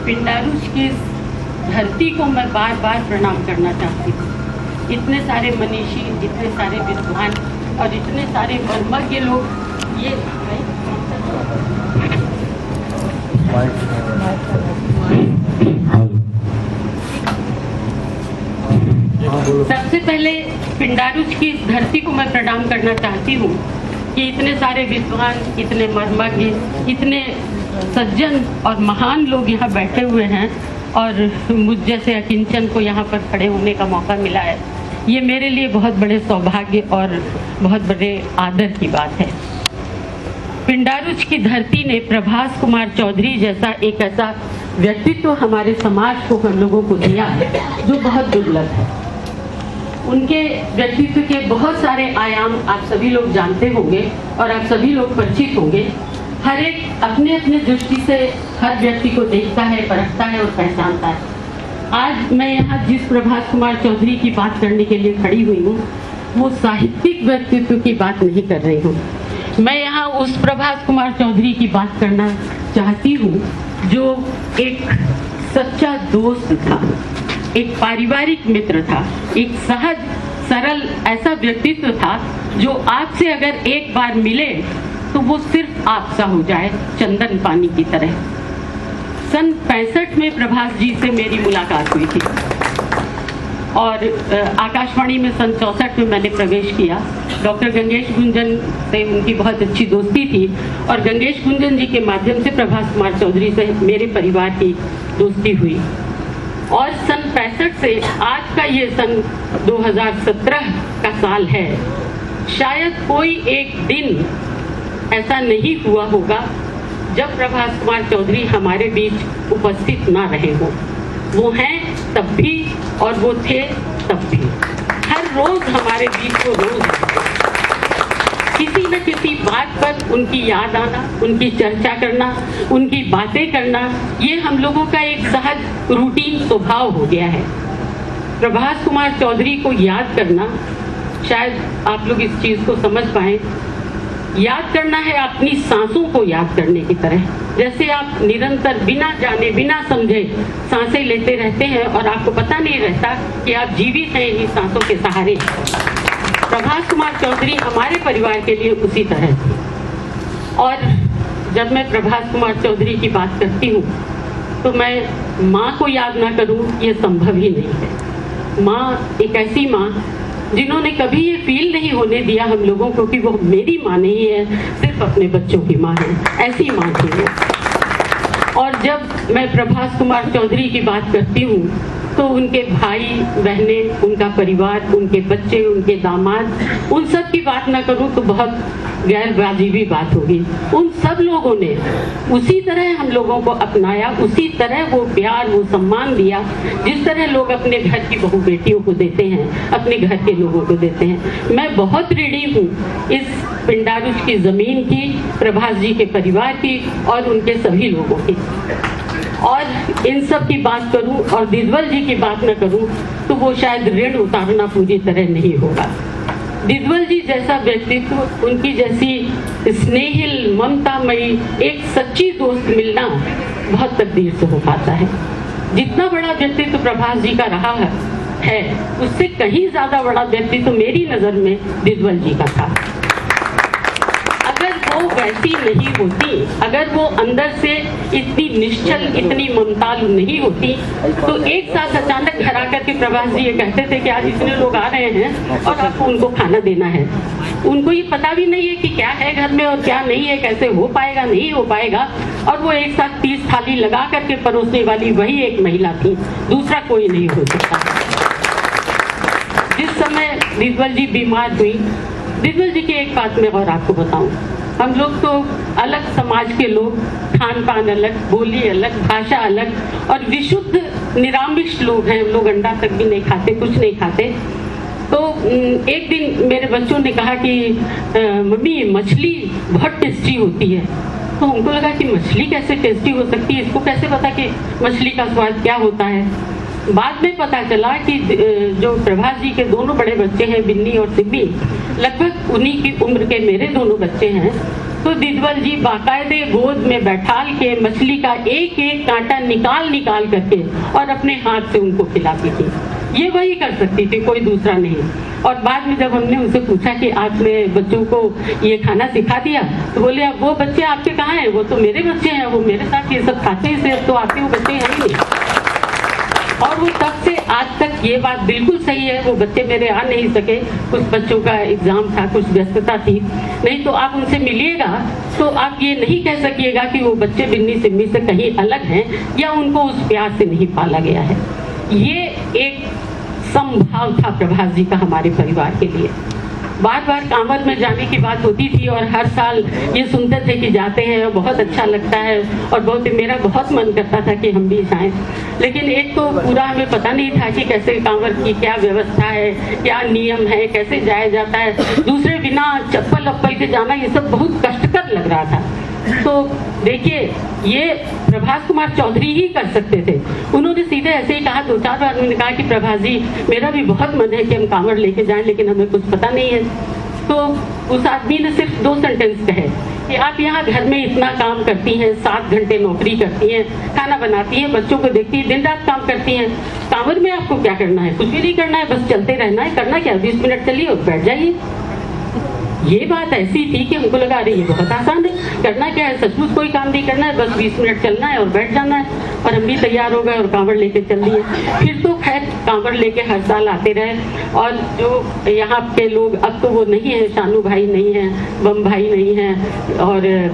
पिंडारुष की इस धरती को मैं बार बार प्रणाम करना चाहती हूँ। इतने सारे मनीषी, इतने सारे विद्वान और इतने सारे मर्मज्ञ लोग ये सबसे पहले पिंडारुष की इस धरती को मैं प्रणाम करना चाहती हूँ कि इतने सारे विद्वान, इतने मर्मज्ञ, इतने सज्जन और महान लोग यहाँ बैठे हुए हैं और मुझ जैसे अकिंचन को यहाँ पर खड़े होने का मौका मिला है। ये मेरे लिए बहुत बड़े सौभाग्य और बहुत बड़े आदर की बात है। पिंडारुष की धरती ने प्रभास कुमार चौधरी जैसा एक ऐसा व्यक्तित्व हमारे समाज को, हम लोगों को दिया जो बहुत दुर्लभ है। उनके व्यक्तित्व के बहुत सारे आयाम आप सभी लोग जानते होंगे और आप सभी लोग परिचित होंगे। हर एक अपने अपने दृष्टि से हर व्यक्ति को देखता है, परखता है और पहचानता है। आज मैं यहाँ जिस प्रभास कुमार चौधरी की बात करने के लिए खड़ी हुई हूँ, वो साहित्यिक व्यक्तित्व की बात नहीं कर रही हूँ। मैं यहाँ उस प्रभास कुमार चौधरी की बात करना चाहती हूँ जो एक सच्चा दोस्त था, एक पारिवारिक मित्र था, एक सहज सरल ऐसा व्यक्तित्व था जो आपसे अगर एक बार मिले तो वो सिर्फ आपसा हो जाए, चंदन पानी की तरह। सन 65 में प्रभास जी से मेरी मुलाकात हुई थी और आकाशवाणी में सन 64 में मैंने प्रवेश किया। डॉक्टर गंगेश गुंजन से उनकी बहुत अच्छी दोस्ती थी और गंगेश गुंजन जी के माध्यम से प्रभास कुमार चौधरी से मेरे परिवार की दोस्ती हुई। और सन 65 से आज का ये सन 2017 का साल है, शायद कोई एक दिन ऐसा नहीं हुआ होगा जब प्रभास कुमार चौधरी हमारे बीच उपस्थित ना रहे हो। वो हैं तब भी और वो थे तब भी। हर रोज हमारे बीच वो रोज किसी न किसी बात पर उनकी याद आना, उनकी चर्चा करना, उनकी बातें करना, ये हम लोगों का एक सहज रूटीन स्वभाव हो गया है। प्रभास कुमार चौधरी को याद करना, शायद आप लोग इस चीज को समझ पाए, याद करना है अपनी सांसों को याद करने की तरह। जैसे आप निरंतर बिना जाने बिना समझे सांसें लेते रहते हैं और आपको पता नहीं रहता कि आप जीवित हैं इन्हीं सांसों के सहारे। प्रभास कुमार चौधरी हमारे परिवार के लिए उसी तरह थे। और जब मैं प्रभास कुमार चौधरी की बात करती हूँ तो मैं माँ को याद ना करूँ, ये संभव ही नहीं है। माँ एक ऐसी माँ जिन्होंने कभी ये फील नहीं होने दिया हम लोगों को कि वो मेरी माँ नहीं है, सिर्फ अपने बच्चों की माँ है। ऐसी माँ थी वो। और जब मैं प्रभास कुमार चौधरी की बात करती हूँ तो उनके भाई बहने, उनका परिवार, उनके बच्चे, उनके दामाद, उन सब की बात ना करूँ तो बहुत गैर वाजिबी बात होगी। उन सब लोगों ने उसी तरह हम लोगों को अपनाया, उसी तरह वो प्यार, वो सम्मान दिया जिस तरह लोग अपने घर की बहू बेटियों को देते हैं, अपने घर के लोगों को देते हैं। मैं बहुत ऋणी हूँ इस पिंडारुष की जमीन की, प्रभास जी के परिवार की और उनके सभी लोगों की। और इन सब की बात करूं और दिदवल जी की बात न करूं तो वो शायद ऋण उतारना पूरी तरह नहीं होगा। दिदवल जी जैसा व्यक्तित्व, उनकी जैसी स्नेहिल ममतामयी एक सच्ची दोस्त मिलना बहुत तकदीर से हो पाता है। जितना बड़ा व्यक्तित्व प्रभास जी का रहा है उससे कहीं ज्यादा बड़ा व्यक्तित्व मेरी नजर में दिदवल जी का था। अगर वो वैसी नहीं होती, अगर वो अंदर से इतनी निश्चल, इतनी ममतालु नहीं होती तो एक साथ अचानक घर आकर के प्रभास जी ये कहते थे कि आज इतने लोग आ रहे हैं और आपको उनको खाना देना है। उनको ये पता भी नहीं है कि क्या है घर में और क्या नहीं है, कैसे हो पाएगा, नहीं हो पाएगा। और वो एक साथ 30 थाली लगा करके परोसने वाली वही एक महिला थी, दूसरा कोई नहीं हो सकता। जिस समय दिदवल जी बीमार हुई, दिदवल जी की एक बात मैं और आपको बताऊं, हम लोग तो अलग समाज के लोग, खान पान अलग, बोली अलग, भाषा अलग और विशुद्ध निरामिष लोग हैं। हम लोग अंडा तक भी नहीं खाते, कुछ नहीं खाते। तो एक दिन मेरे बच्चों ने कहा कि मम्मी मछली बहुत टेस्टी होती है। तो उनको लगा कि मछली कैसे टेस्टी हो सकती है, इसको कैसे पता कि मछली का स्वाद क्या होता है। बाद में पता चला कि जो प्रभास जी के दोनों बड़े बच्चे हैं, बिन्नी और सिब्बी, लगभग उन्हीं की उम्र के मेरे दोनों बच्चे हैं। तो दिदवल जी बाकायदे गोद में बैठाल के मछली का एक एक कांटा निकाल निकाल करके और अपने हाथ से उनको खिलाती थी। ये वही कर सकती थी, कोई दूसरा नहीं। और बाद में जब हमने उनसे पूछा कि आपने बच्चों को ये खाना सिखा दिया, तो बोले अब वो बच्चे आपके कहाँ हैं, वो तो मेरे बच्चे हैं, वो मेरे साथ ये सब खाते हैं, इसलिए तो आपके वो बच्चे हैं नहीं। और वो तब से आज तक ये बात बिल्कुल सही है, वो बच्चे मेरे आ नहीं सके, कुछ बच्चों का एग्जाम था, कुछ व्यस्तता थी, नहीं तो आप उनसे मिलिएगा तो आप ये नहीं कह सकिएगा कि वो बच्चे बिन्नी सिम्मी से कहीं अलग हैं या उनको उस प्यार से नहीं पाला गया है। ये एक संभाव था प्रभास जी का हमारे परिवार के लिए। बार बार कांवर में जाने की बात होती थी और हर साल ये सुनते थे कि जाते हैं और बहुत अच्छा लगता है और मेरा बहुत मन करता था कि हम भी जाएं। लेकिन एक तो पूरा हमें पता नहीं था कि कैसे कांवर की क्या व्यवस्था है, क्या नियम है, कैसे जाया जाता है। दूसरे बिना चप्पल अप्पल के जाना ये सब बहुत कष्टकर लग रहा था। तो देखिए ये प्रभास कुमार चौधरी ही कर सकते थे। उन्होंने सीधे ऐसे ही कहा, 2-4 बार उन्होंने कहा कि प्रभास जी मेरा भी बहुत मन है कि हम कांवर लेके जाएं, लेकिन हमें कुछ पता नहीं है। तो उस आदमी ने सिर्फ 2 सेंटेंस कहे कि आप यहाँ घर में इतना काम करती हैं, 7 घंटे नौकरी करती हैं, खाना बनाती हैं, बच्चों को देखती हैं, दिन रात काम करती हैं, कांवर में आपको क्या करना है? कुछ भी नहीं करना है, बस चलते रहना है। करना क्या, 20 मिनट चलिए और बैठ जाइए। ये बात ऐसी थी कि हमको लगा रही है बहुत आसान है, करना क्या है, सचमुच कोई काम नहीं करना है, बस 20 मिनट चलना है और बैठ जाना है। और हम भी तैयार हो गए और कांवड़ लेके चल दिए। फिर तो खैर कांवड़ लेके हर साल आते रहे। और जो यहाँ के लोग, अब तो वो नहीं है, शानू भाई नहीं है, बम भाई नहीं है,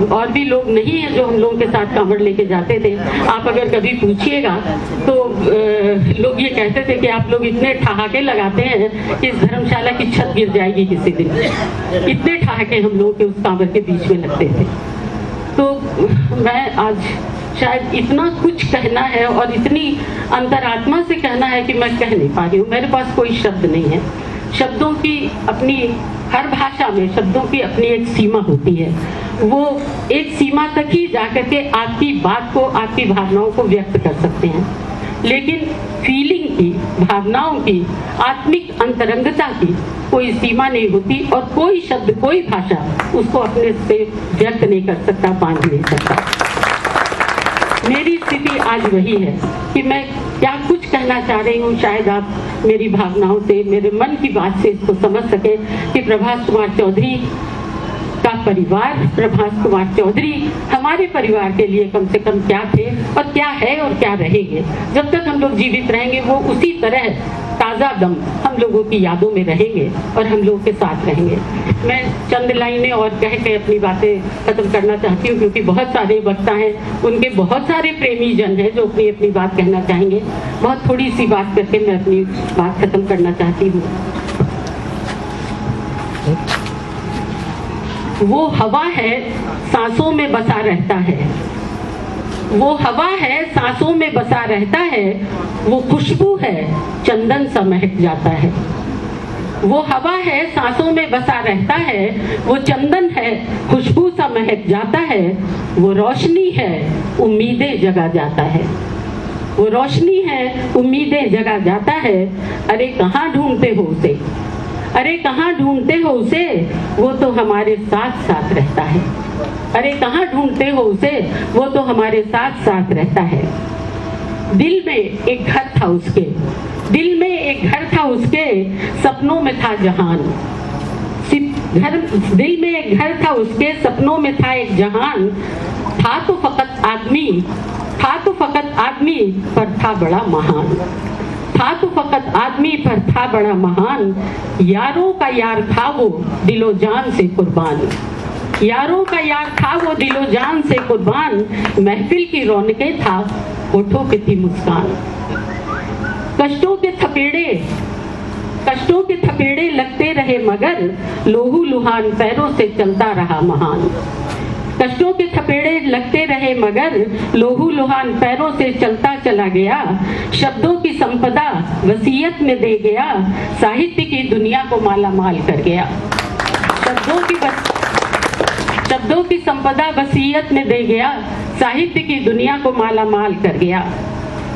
और भी लोग नहीं है जो हम लोगों के साथ कांवड़ लेके जाते थे। आप अगर कभी पूछिएगा तो लोग ये कहते थे कि आप लोग इतने ठहाके लगाते हैं कि इस धर्मशाला की छत गिर जाएगी किसी दिन। इतने ठहाके हम लोगों के उस कांवड़ के बीच में लगते थे। तो मैं आज शायद इतना कुछ कहना है और इतनी अंतरात्मा से कहना है कि मैं कह नहीं पा रही हूँ। मेरे पास कोई शब्द नहीं है। शब्दों की अपनी, हर भाषा में शब्दों की अपनी एक सीमा होती है। वो एक सीमा तक ही जाकर के आपकी बात को, आपकी भावनाओं को व्यक्त कर सकते हैं। लेकिन फीलिंग की, भावनाओं की, आत्मिक अंतरंगता की कोई सीमा नहीं होती और कोई शब्द, कोई भाषा उसको अपने से व्यक्त नहीं कर सकता, बांध नहीं सकता। मेरी स्थिति आज वही है कि मैं क्या कुछ कहना चाह रही हूँ, शायद आप मेरी भावनाओं से, मेरे मन की बात से इसको समझ सके कि प्रभास कुमार चौधरी का परिवार, प्रभास कुमार चौधरी हमारे परिवार के लिए कम से कम क्या थे और क्या है और क्या रहेंगे। जब तक हम लोग जीवित रहेंगे वो उसी तरह ताज़ा दम हम लोगों की यादों में रहेंगे और हम लोगों के साथ रहेंगे। मैं चंद लाइनें और कह के अपनी बातें खत्म करना चाहती हूँ, क्योंकि बहुत सारे वक्ता हैं, उनके बहुत सारे प्रेमी जन हैं जो अपनी अपनी बात कहना चाहेंगे। बहुत थोड़ी सी बात करके मैं अपनी बात खत्म करना चाहती हूँ। वो हवा है सांसों में बसा रहता है, वो हवा है सांसों में बसा रहता है, वो खुशबू है चंदन सा महक जाता है। वो हवा है सांसों में बसा रहता है, वो चंदन है खुशबू सा महक जाता है, वो रोशनी है उम्मीदें जगा जाता है, वो रोशनी है उम्मीदें जगा जाता है। अरे कहाँ ढूंढते हो उसे, अरे कहाँ ढूंढते हो उसे, वो तो हमारे साथ साथ रहता है। अरे कहाँ ढूंढते हो उसे, वो तो हमारे साथ साथ रहता है। दिल में एक घर था उसके, दिल में एक घर था उसके, सपनों में था जहान। दिल में एक घर था उसके, सपनों में था एक जहान। था तो फकत आदमी, था तो फकत आदमी, पर था बड़ा महान। था तो फकत आदमी पर था बड़ा महान। यारों का यार था वो दिलो जान से कुर्बान, यारों का यार था वो दिलो जान से कुर्बान। महफिल की रौनकें था होठों पे थी मुस्कान। कष्टों के थपेड़े लगते रहे मगर लोहू लुहान पैरों से चलता रहा महान। कष्टों के थपेड़े लगते रहे मगर लोहू लुहान पैरों से चलता चला गया। शब्दों की संपदा वसीयत में दे गया, साहित्य की दुनिया को माला माल कर गया। शब्दों की संपदा वसीयत में दे गया, साहित्य की दुनिया को माला माल कर गया।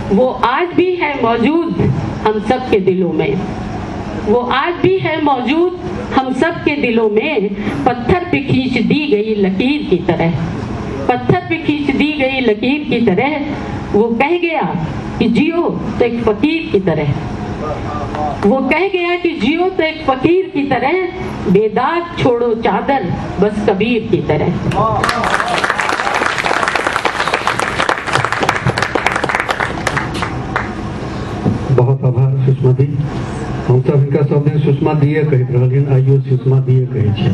वो आज भी है मौजूद हम सब के दिलों में, वो आज भी है मौजूद हम सब के दिलों में पत्थर पे खींच दी गई लकीर की तरह, पत्थर पे खींच दी गई लकीर की तरह वो कह गया कि जियो तो एक फकीर की तरह, वो कह गया कि जियो तो एक फकीर की तरह, बेदाग छोड़ो चादर बस कबीर की तरह। बहुत आभार सुषमा दी। हम सब इनका सब दिन सुषमा दिए कहते रहलिन, आइयो सुषमा दिए कहे छे,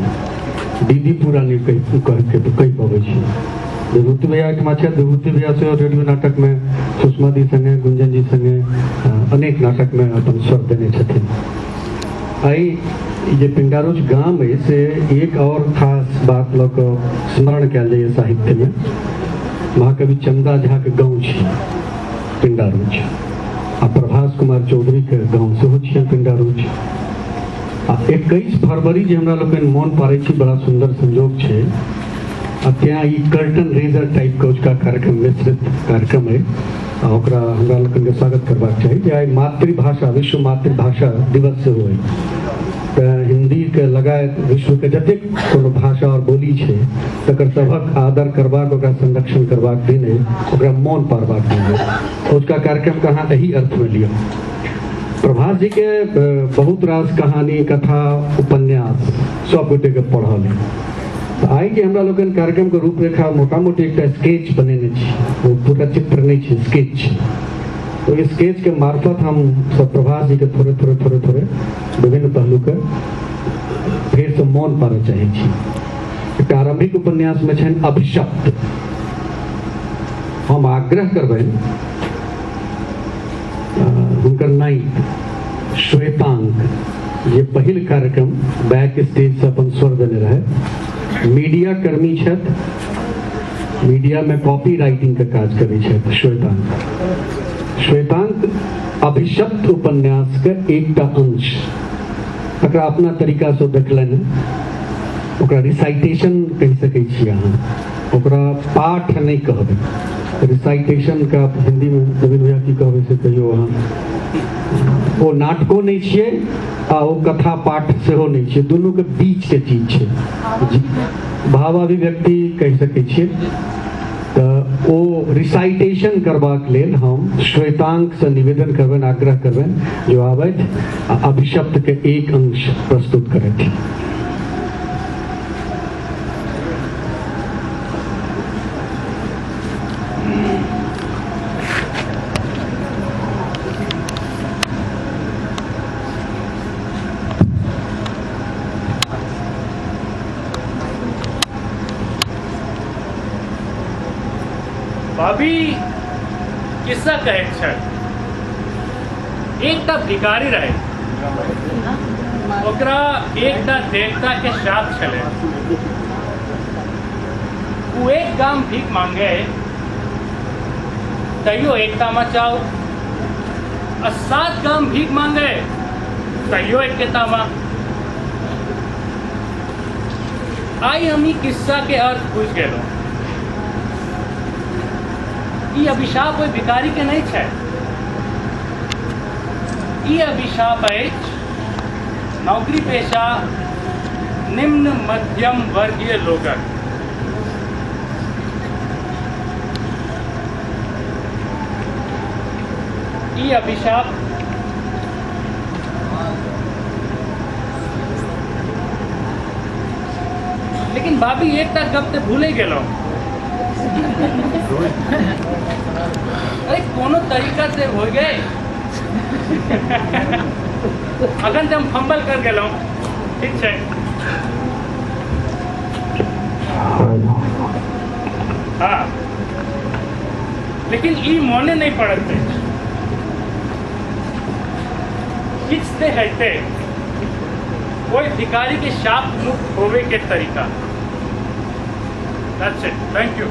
दीदी पूरा नहीं कही पबै छे। विभूति भैया के माछे विभूति भैया से रेडियो नाटक में सुषमा दी संगे गुंजन जी संगे अनेक नाटक में अपन स्वर देने छथिन। आई ये पिंडारुच गांव है से एक और खास बात लोग स्मरण कयल जाइए साहित्य में। महाकवि चंदा झा के गाँव छे पिंडारुच, आ प्रभास कुमार चौधरी के गाँव सेहो छियनि पिंडारुच। आ 21 फरवरी जे हमरा लोकनि मोन पारै छी, बड़ा सुंदर संजोग छै। आ ત્યાં ई कर्टन रेजर टाइप के उसका कार्यक्रम विस्तृत कार्यक्रम है, ओकरा हमरा लोकनि के स्वागत करबाक चाही। जे आइ मातृभाषा विश्व मातृभाषा दिवस सेहो है, तऽ हिंदी के लगायत विश्व के जतेक कोनो भाषा और बोली छै तकर सभक आदर करबाक, ओकरा संरक्षण करबाक दिन है, ओकरा मोन पारबाक दिन है। उसका कार्यक्रम के अहाँ एही अर्थ में लिअ। प्रभास जी के बहुत रास कहानी कथा उपन्यास सब गोटे के पढ़ल है। आई के हमरा लोगन कार्यक्रम के रूपरेखा मोटा मोटी एक स्केच बनेने छी, वो पूरा चित्र नहीं है, स्केच छै। तो इस स्केच के मार्फत हम सब प्रभास जी के थोड़े थोड़े थोड़े थोड़े विभिन्न पहलू के फिर से मौन पारे चाहे छी। प्रारंभिक उपन्यास में छन अभिशप्त। हम आग्रह करबैन हुनकर नायिक श्वेतांक ये पहिल कार्यक्रम बैक स्टेज से अपन स्वर देने रहे। मीडिया कर्मी छथ, मीडिया में कॉपी राइटिंग का काज करै छथ श्वेतांक। श्वेतांक अभिशप्त उपन्यास के एकटा अंश एकरा अपना तरीका से देखलनि, ओकरा रिसाइटेशन कहि सकै छी अहाँ, ओकरा पाठ नहीं कहबै, रिसाइटेशन का हिंदी में नवीन भैया की कहबै से कहियो अहाँ। वो नाटको नहीं छियै आ वो कथा पाठ सेहो नहीं छियै, दुनू के बीच के चीज छै। भावाभिव्यक्ति कहि सकै छियै। तऽ ओ रिसाइटेशन करबाक लेल हम श्वेतांक से निवेदन करबनि, आग्रह करबनि जो आबथि आ अभिशप्त के एक अंश प्रस्तुत करथि। भाभी किस्सा कहै छै। एकटा भिखारी रहे, ओकरा एकटा देवता के श्राप छलै। वो एक गाम भीख मांगे तैयो एकटा मचाओ, 7 गाम भीख मांगे तैयो एक केतामा। आई हम ई किस्सा के अर्थ बुझ गेलहुँ। ई अभिशाप ओहि भिखारी के नहीं छै, ई अभिशाप अछि नौकरी पेशा निम्न मध्यम वर्गीय लोगक। ई अभिशाप लेकिन भाभी एकटा गप तऽ भूले गेलहुँ। अरे कोनो तरीका से हो गए अखन तऽ हम फंबल कर गेलहुँ, ठीक छै। हाँ, लेकिन ई मोने नहीं पड़त किछ ते हेते कोई भिखारी के शाप मुक्त होवे के तरीका। That's it. Thank you.